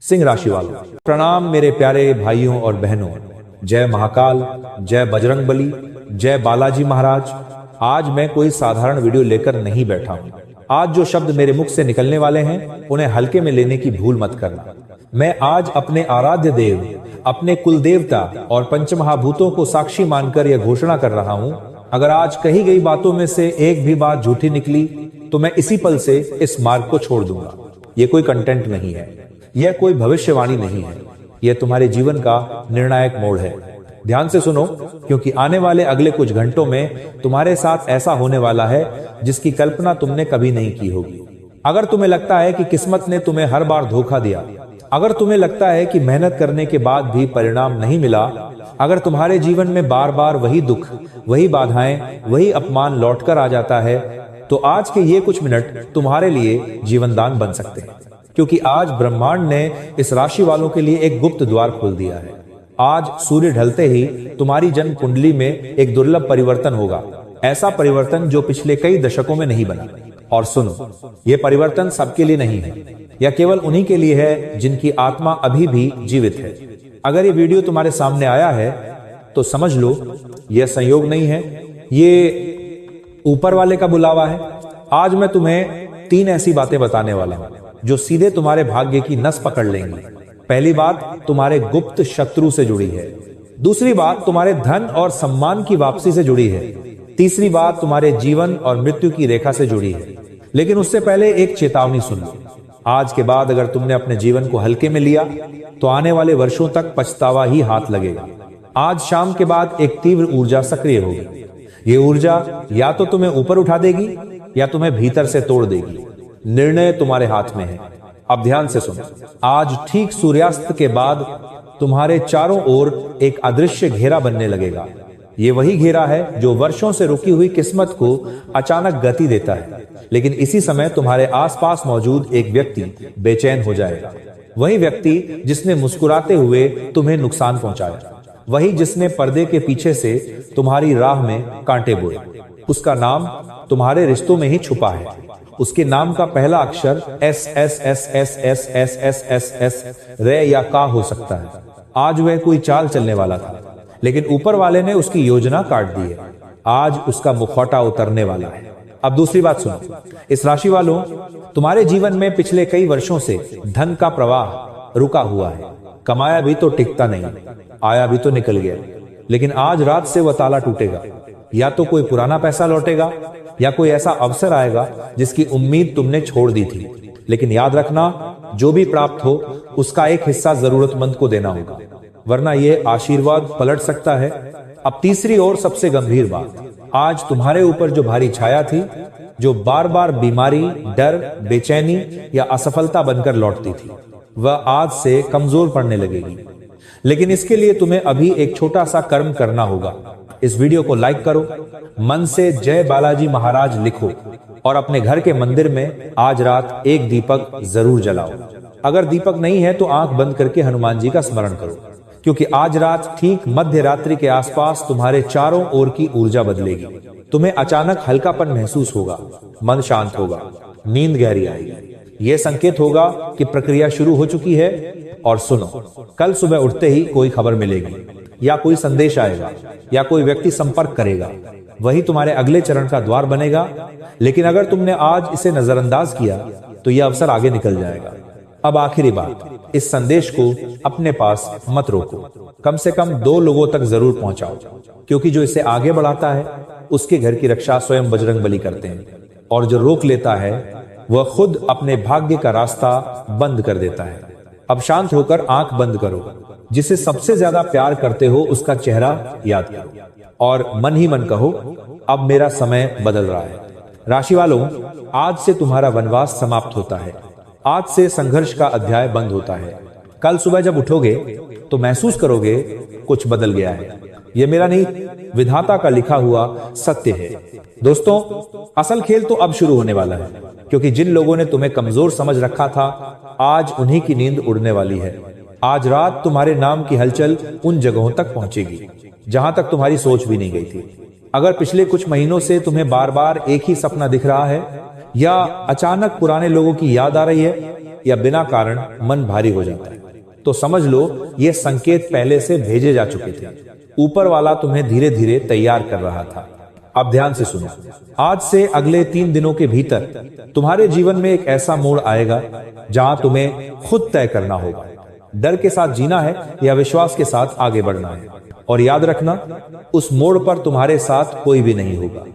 सिंह राशि वालों, प्रणाम मेरे प्यारे भाइयों और बहनों। जय महाकाल, जय बजरंगबली, जय बालाजी महाराज। आज मैं कोई साधारण वीडियो लेकर नहीं बैठा हूं। आज जो शब्द मेरे मुख से निकलने वाले हैं उन्हें हल्के में लेने की भूल मत करना। मैं आज अपने आराध्य देव, अपने कुल देवता और पंचमहाभूतों को साक्षी मानकर यह घोषणा कर रहा हूं, अगर आज कही गई बातों में से एक भी बात झूठी निकली तो मैं इसी पल से इस मार्ग को छोड़ दूंगा। यह कोई कंटेंट नहीं है, यह कोई भविष्यवाणी नहीं है, यह तुम्हारे जीवन का निर्णायक मोड़ है। ध्यान से सुनो, क्योंकि आने वाले अगले कुछ घंटों में तुम्हारे साथ ऐसा होने वाला है जिसकी कल्पना तुमने कभी नहीं की होगी। अगर तुम्हें लगता है कि किस्मत ने तुम्हें हर बार धोखा दिया, अगर तुम्हें लगता है कि मेहनत करने के बाद भी परिणाम नहीं मिला, अगर तुम्हारे जीवन में बार बार वही दुख, वही बाधाएं, वही अपमान लौटकर आ जाता है, तो आज के ये कुछ मिनट तुम्हारे लिए जीवनदान बन सकते हैं। क्योंकि आज ब्रह्मांड ने इस राशि वालों के लिए एक गुप्त द्वार खोल दिया है। आज सूर्य ढलते ही तुम्हारी जन्म कुंडली में एक दुर्लभ परिवर्तन होगा, ऐसा परिवर्तन जो पिछले कई दशकों में नहीं बना। और सुनो, यह परिवर्तन सबके लिए नहीं है, यह केवल उन्हीं के लिए है जिनकी आत्मा अभी भी जीवित है। अगर ये वीडियो तुम्हारे सामने आया है तो समझ लो यह संयोग नहीं है, ये ऊपर वाले का बुलावा है। आज मैं तुम्हें 3 ऐसी बातें बताने वाला हूं जो सीधे तुम्हारे भाग्य की नस पकड़ लेंगी। पहली बात तुम्हारे गुप्त शत्रु से जुड़ी है। दूसरी बात तुम्हारे धन और सम्मान की वापसी से जुड़ी है। तीसरी बात तुम्हारे जीवन और मृत्यु की रेखा से जुड़ी है। लेकिन उससे पहले एक चेतावनी सुन लो। आज के बाद अगर तुमने अपने जीवन को हल्के में लिया तो आने वाले वर्षों तक पछतावा ही हाथ लगेगा। आज शाम के बाद एक तीव्र ऊर्जा सक्रिय होगी। ये ऊर्जा या तो तुम्हें ऊपर उठा देगी या तुम्हें भीतर से तोड़ देगी। निर्णय तुम्हारे हाथ में है। अब ध्यान से सुनो, आज ठीक सूर्यास्त के बाद तुम्हारे चारों ओर एक अदृश्य घेरा बनने लगेगा। ये वही घेरा है जो वर्षों से रुकी हुई किस्मत को अचानक गति देता है। लेकिन इसी समय तुम्हारे आसपास मौजूद एक व्यक्ति बेचैन हो जाएगा। वही व्यक्ति जिसने मुस्कुराते हुए तुम्हें नुकसान पहुंचाया, वही जिसने पर्दे के पीछे से तुम्हारी राह में कांटे बोए। उसका नाम तुम्हारे रिश्तों में ही छुपा है। उसके नाम का पहला अक्षर S S S S S S S S S रे या का हो सकता है। आज वह कोई चाल चलने वाला था, लेकिन ऊपर वाले ने उसकी योजना काट दी है। आज उसका मुखौटा उतरने वाला है। अब दूसरी बात सुनो, इस राशि वालों, तुम्हारे जीवन में पिछले कई वर्षों से धन का प्रवाह रुका हुआ है। कमाया भी तो टिकता नहीं, आया भी तो निकल गया। लेकिन आज रात से वह ताला टूटेगा। या तो कोई पुराना पैसा लौटेगा या कोई ऐसा अवसर आएगा जिसकी उम्मीद तुमने छोड़ दी थी। लेकिन याद रखना, जो भी प्राप्त हो उसका एक हिस्सा जरूरतमंद को देना होगा, वरना यह आशीर्वाद पलट सकता है। अब तीसरी और सबसे गंभीर बात, आज तुम्हारे ऊपर जो भारी छाया थी, जो बार बार बीमारी, डर, बेचैनी या असफलता बनकर लौटती थी, वह आज से कमजोर पड़ने लगेगी। लेकिन इसके लिए तुम्हें अभी एक छोटा सा कर्म करना होगा। इस वीडियो को लाइक करो, मन से जय बालाजी महाराज लिखो और अपने घर के मंदिर में आज रात एक दीपक जरूर जलाओ। अगर दीपक नहीं है तो आंख बंद करके हनुमान जी का स्मरण करो, क्योंकि आज रात ठीक मध्य रात्रि के आसपास तुम्हारे चारों ओर की ऊर्जा बदलेगी। तुम्हें अचानक हल्कापन महसूस होगा, मन शांत होगा, नींद गहरी आएगी। यह संकेत होगा कि प्रक्रिया शुरू हो चुकी है। और सुनो, कल सुबह उठते ही कोई खबर मिलेगी, या कोई संदेश आएगा, या कोई व्यक्ति संपर्क करेगा। वही तुम्हारे अगले चरण का द्वार बनेगा। लेकिन अगर तुमने आज इसे नजरअंदाज किया तो यह अवसर आगे निकल जाएगा। अब आखिरी बात, इस संदेश को अपने पास मत रोको, कम से कम 2 लोगों तक जरूर पहुंचाओ, क्योंकि जो इसे आगे बढ़ाता है उसके घर की रक्षा स्वयं बजरंगबली करते हैं, और जो रोक लेता है वह खुद अपने भाग्य का रास्ता बंद कर देता है। अब शांत होकर आंख बंद करो, जिसे सबसे ज्यादा प्यार करते हो उसका चेहरा याद करो और मन ही मन कहो, अब मेरा समय बदल रहा है। राशि वालों, आज से तुम्हारा वनवास समाप्त होता है। आज से संघर्ष का अध्याय बंद होता है। कल सुबह जब उठोगे तो महसूस करोगे कुछ बदल गया है। यह मेरा नहीं, विधाता का लिखा हुआ सत्य है। दोस्तों, असल खेल तो अब शुरू होने वाला है, क्योंकि जिन लोगों ने तुम्हें कमजोर समझ रखा था, आज उन्हीं की नींद उड़ने वाली है। आज रात तुम्हारे नाम की हलचल उन जगहों तक पहुंचेगी जहां तक तुम्हारी सोच भी नहीं गई थी। अगर पिछले कुछ महीनों से तुम्हें बार बार एक ही सपना दिख रहा है, या अचानक पुराने लोगों की याद आ रही है, या बिना कारण मन भारी हो जाता है तो समझ लो ये संकेत पहले से भेजे जा चुके थे। ऊपर वाला तुम्हें धीरे धीरे तैयार कर रहा था। अब ध्यान से सुनो, आज से अगले 3 दिनों के भीतर तुम्हारे जीवन में एक ऐसा मोड़ आएगा जहां तुम्हें खुद तय करना होगा। डर के साथ जीना है या विश्वास के साथ आगे बढ़ना है। और याद रखना, उस मोड़ पर तुम्हारे साथ कोई भी नहीं होगा,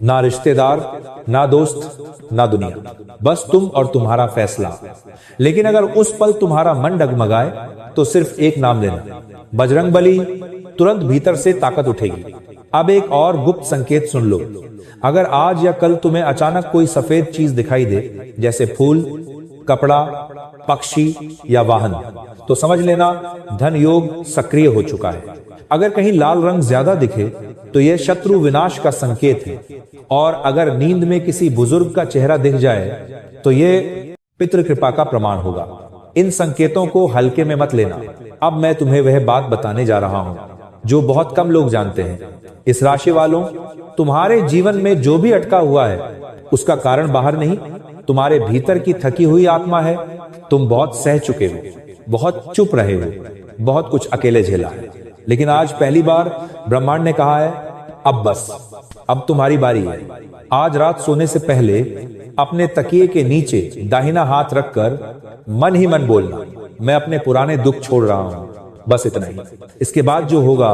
ना रिश्तेदार, ना दोस्त, ना दुनिया, बस तुम और तुम्हारा फैसला। लेकिन अगर उस पल तुम्हारा मन डगमगाए तो सिर्फ एक नाम लेना, बजरंगबली। तुरंत भीतर से ताकत उठेगी। अब एक और गुप्त संकेत सुन लो। अगर आज या कल तुम्हें अचानक कोई सफेद चीज दिखाई दे, जैसे फूल, कपड़ा, पक्षी या वाहन, तो समझ लेना धन योग सक्रिय हो चुका है। अगर कहीं लाल रंग ज्यादा दिखे तो यह शत्रु विनाश का संकेत है। और अगर नींद में किसी बुजुर्ग का चेहरा दिख जाए तो यह पितृ कृपा का प्रमाण होगा। इन संकेतों को हल्के में मत लेना। अब मैं तुम्हें वह बात बताने जा रहा हूं जो बहुत कम लोग जानते हैं। इस राशि वालों, तुम्हारे जीवन में जो भी अटका हुआ है उसका कारण बाहर नहीं, तुम्हारे भीतर की थकी हुई आत्मा है। तुम बहुत सह चुके हो, बहुत चुप रहे हो, बहुत कुछ अकेले झेला है, लेकिन आज पहली बार ब्रह्मांड ने कहा है अब बस, अब तुम्हारी बारी है। आज रात सोने से पहले अपने तकिए के नीचे दाहिना हाथ रखकर मन ही मन बोलना, मैं अपने पुराने दुख छोड़ रहा हूं। बस इतना ही। इसके बाद जो होगा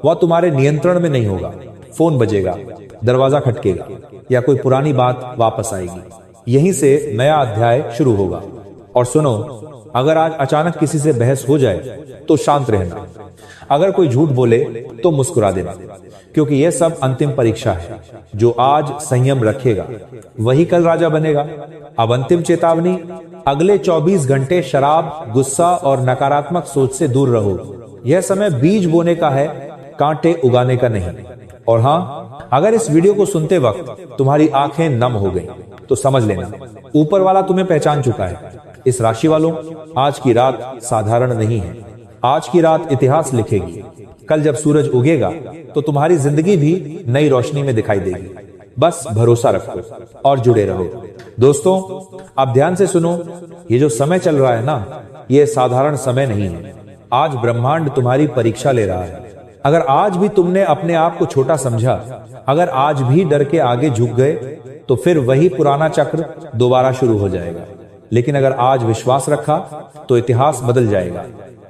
वह तुम्हारे नियंत्रण में नहीं होगा। फोन बजेगा, दरवाजा खटकेगा या कोई पुरानी बात वापस आएगी। यहीं से नया अध्याय शुरू होगा। और सुनो, अगर आज अचानक किसी से बहस हो जाए तो शांत रहना। अगर कोई झूठ बोले तो मुस्कुरा देना, क्योंकि यह सब अंतिम परीक्षा है। जो आज संयम रखेगा वही कल राजा बनेगा। अब अंतिम चेतावनी, अगले 24 घंटे शराब, गुस्सा और नकारात्मक सोच से दूर रहो। यह समय बीज बोने का है, कांटे उगाने का नहीं। और हाँ, अगर इस वीडियो को सुनते वक्त तुम्हारी आंखें नम हो गई तो समझ लेना ऊपर वाला तुम्हें पहचान चुका है। इस राशि वालों, आज की रात साधारण नहीं है। आज की रात इतिहास लिखेगी। कल जब सूरज उगेगा तो तुम्हारी जिंदगी भी नई रोशनी में दिखाई देगी। बस भरोसा रखो और जुड़े रहो। दोस्तों, अब ध्यान से सुनो, ये जो समय चल रहा है ना, ये साधारण समय नहीं है। आज ब्रह्मांड तुम्हारी परीक्षा ले रहा है। अगर आज भी तुमने अपने आप को छोटा समझा, अगर आज भी डर के आगे झुक गए, तो फिर वही पुराना चक्र दोबारा शुरू हो जाएगा। लेकिन अगर आज विश्वास रखा तो इतिहास बदल जाएगा।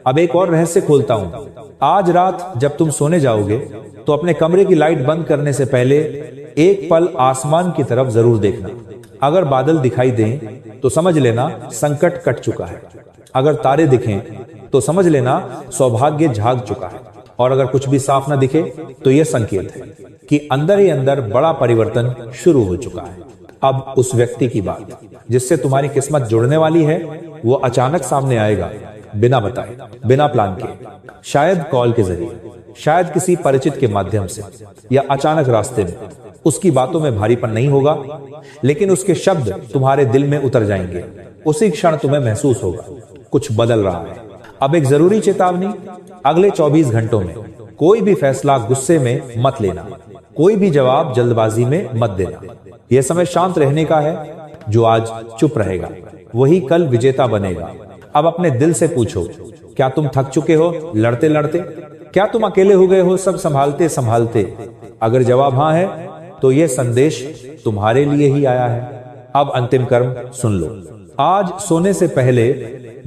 अब एक और रहस्य खोलता हूं। आज रात जब तुम सोने जाओगे तो अपने कमरे की लाइट बंद करने से पहले एक पल आसमान की तरफ जरूर देखना। अगर बादल दिखाई दें तो समझ लेना संकट कट चुका है। अगर तारे दिखें तो समझ लेना सौभाग्य जाग चुका है। और अगर कुछ भी साफ न दिखे तो यह संकेत है कि अंदर ही अंदर बड़ा परिवर्तन शुरू हो चुका है। अब उस व्यक्ति की बात जिससे तुम्हारी किस्मत जुड़ने वाली है, वो अचानक सामने आएगा, बिना बताए, बिना प्लान के। शायद कॉल के जरिए, शायद किसी परिचित के माध्यम से, या अचानक रास्ते में। उसकी बातों में भारीपन नहीं होगा, लेकिन उसके शब्द तुम्हारे दिल में उतर जाएंगे। उसी क्षण तुम्हें महसूस होगा कुछ बदल रहा है। अब एक जरूरी चेतावनी, अगले 24 घंटों में कोई भी फैसला गुस्से में मत लेना, कोई भी जवाब जल्दबाजी में मत देना। यह समय शांत रहने का है। जो आज चुप रहेगा वही कल विजेता बनेगा। अब अपने दिल से पूछो, क्या तुम थक चुके हो लड़ते लड़ते? क्या तुम अकेले हो गए हो सब संभालते संभालते? अगर जवाब हाँ है तो यह संदेश तुम्हारे लिए ही आया है। अब अंतिम कर्म सुन लो। आज सोने से पहले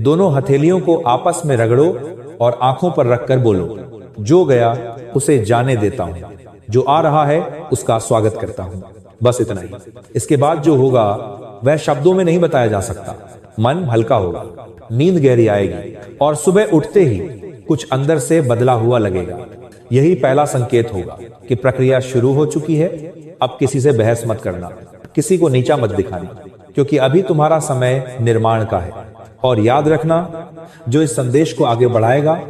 दोनों हथेलियों को आपस में रगड़ो और आंखों पर रखकर बोलो, जो गया उसे जाने देता हूं, जो आ रहा है उसका स्वागत करता हूं। बस इतना ही। इसके बाद जो होगा वह शब्दों में नहीं बताया जा सकता। मन हल्का होगा, नींद गहरी आएगी और सुबह उठते ही कुछ अंदर से बदला हुआ लगेगा। यही पहला संकेत होगा कि प्रक्रिया शुरू हो चुकी है। अब किसी से बहस मत करना, किसी को नीचा मत दिखाना, क्योंकि अभी तुम्हारा समय निर्माण का है। और याद रखना, जो इस संदेश को आगे बढ़ाएगा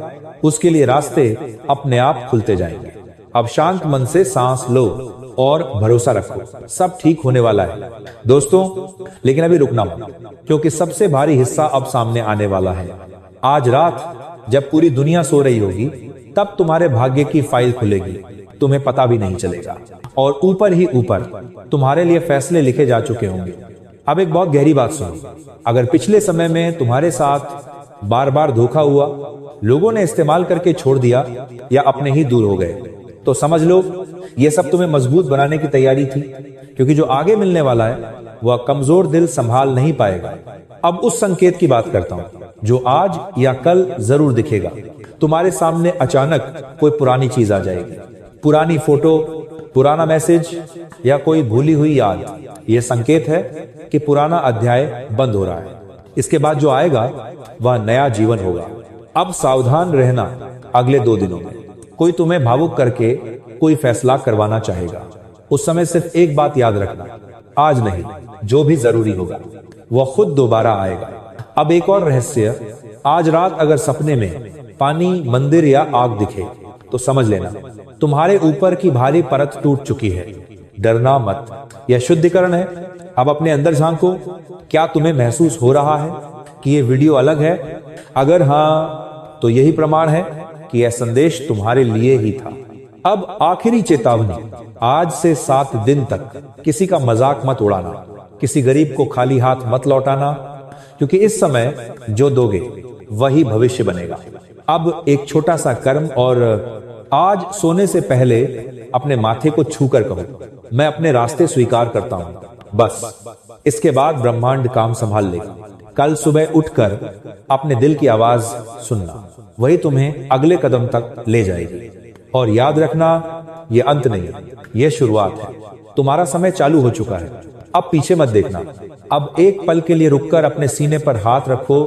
उसके लिए रास्ते अपने आप खुलते जाएंगे। अब शांत मन से सांस लो और भरोसा रखो, सब ठीक होने वाला है। दोस्तों, लेकिन अभी रुकना मत, क्योंकि सबसे भारी हिस्सा अब सामने आने वाला है। आज रात जब पूरी दुनिया सो रही होगी, तब तुम्हारे भाग्य की फाइल खुलेगी, तुम्हें पता भी नहीं चलेगा। और ऊपर ही ऊपर तुम्हारे लिए फैसले लिखे जा चुके होंगे। अब एक बहुत गहरी बात सुनो। अगर पिछले समय में तुम्हारे साथ बार बार धोखा हुआ, लोगों ने इस्तेमाल करके छोड़ दिया या अपने ही दूर हो गए, तो समझ लो ये सब तुम्हें मजबूत बनाने की तैयारी थी, क्योंकि जो आगे मिलने वाला है वह कमजोर दिल संभाल नहीं पाएगा। अब उस संकेत की बात करता हूं जो आज या कल जरूर दिखेगा। तुम्हारे सामने अचानक कोई पुरानी चीज आ जाएगी, पुरानी फोटो, पुराना मैसेज या कोई भूली हुई याद। यह संकेत है कि पुराना अध्याय बंद हो रहा है। इसके बाद जो आएगा वह नया जीवन होगा। अब सावधान रहना, अगले 2 दिनों में कोई तुम्हें भावुक करके कोई फैसला करवाना चाहेगा। उस समय सिर्फ एक बात याद रखना, आज नहीं, जो भी जरूरी होगा वह खुद दोबारा आएगा। अब एक और रहस्य, आज रात अगर सपने में पानी, मंदिर या आग दिखे तो समझ लेना तुम्हारे ऊपर की भारी परत टूट चुकी है। डरना मत, यह शुद्धिकरण है। अब अपने अंदर झांको, क्या तुम्हें महसूस हो रहा है कि यह वीडियो अलग है? अगर हाँ, तो यही प्रमाण है कि यह संदेश तुम्हारे लिए ही था। अब आखिरी चेतावनी, आज से 7 दिन तक किसी का मजाक मत उड़ाना, किसी गरीब को खाली हाथ मत लौटाना, क्योंकि इस समय जो दोगे वही भविष्य बनेगा। अब एक छोटा सा कर्म, और आज सोने से पहले अपने माथे को छूकर कहो, मैं अपने रास्ते स्वीकार करता हूं। बस इसके बाद ब्रह्मांड काम संभाल लेगा। कल सुबह उठकर अपने दिल की आवाज सुनना, वही तुम्हें अगले कदम तक ले जाएगी। और याद रखना, यह अंत नहीं, यह शुरुआत है। तुम्हारा समय चालू हो चुका है, अब पीछे मत देखना। अब एक पल के लिए रुककर अपने सीने पर हाथ रखो।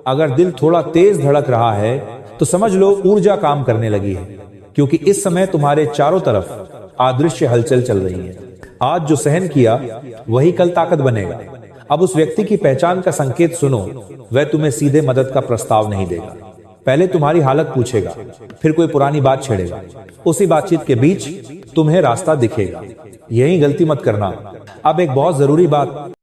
अगर दिल थोड़ा तेज धड़क रहा है तो समझ लो ऊर्जा काम करने लगी है, क्योंकि इस समय तुम्हारे चारों तरफ अदृश्य हलचल चल रही है। आज जो सहन किया वही कल ताकत बनेगा। अब उस व्यक्ति की पहचान का संकेत सुनो, वह तुम्हें सीधे मदद का प्रस्ताव नहीं देगा। पहले तुम्हारी हालत पूछेगा, फिर कोई पुरानी बात छेड़ेगा। उसी बातचीत के बीच तुम्हें रास्ता दिखेगा। यही गलती मत करना। अब एक बहुत जरूरी बात